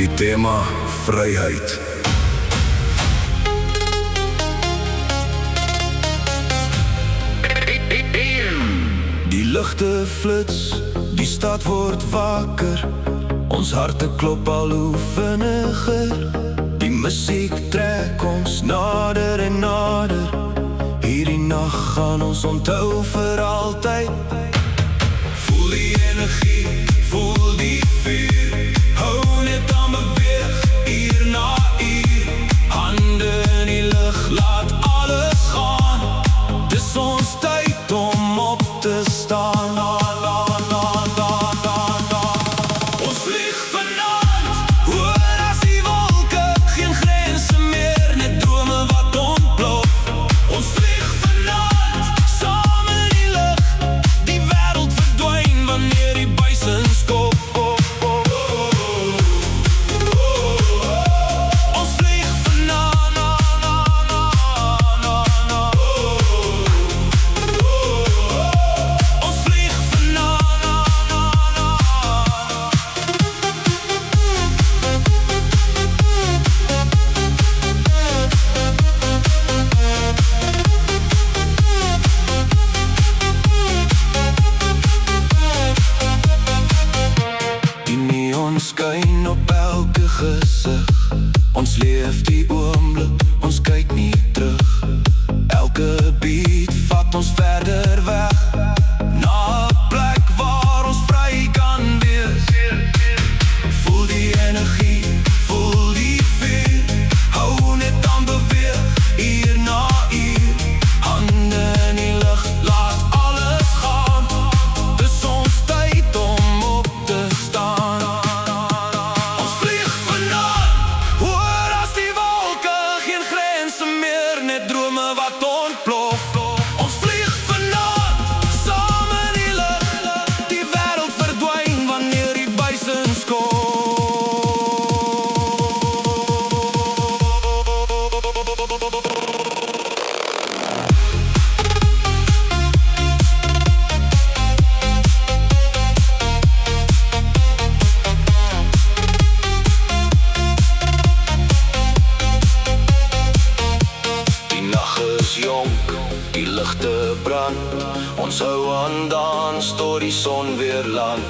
die tema vryheid. Die ligte flits, die stad word wakker, ons harte klop al hoe vinniger. Die musiek trek ons nader en nader, hierdie nag gaan ons onthou vir altyd. Voel die energie, voel die vuur, hou net aan beweeg, uur na uur. Hande in die lug, laat alles gaan, dis ons tyd om op te staan. Ons vlieg vanaand, hoor as die wolke, geen grense meer, net drome wat ontplof. Ons vlieg vanaand, saam in die lug, die wêreld verdwyn wanneer die buisens kop. Ons vlieg vanaand, ons vlieg vanaand. Die neon skyn op elke gesig, ons leef die oomblik, ons kyk nie terug. Elke beat vat ons verder weg, na 'n plek waar ons vry kan wees. Voel die energie, voel die vuur, hou net aan beweeg, uur na uur. Hande in die lug, laat alles gaan, dis ons tyd om op te staan. Ons vlieg vanaand, hoor as die wolke, geen grense meer, net drome wat ontplof. Ons vlieg vanaand, saam in die lug, die wêreld verdwyn wanneer die buisens kom. Die nag is jonk, die ligte brand, ons hou aan dans tot die son weer land.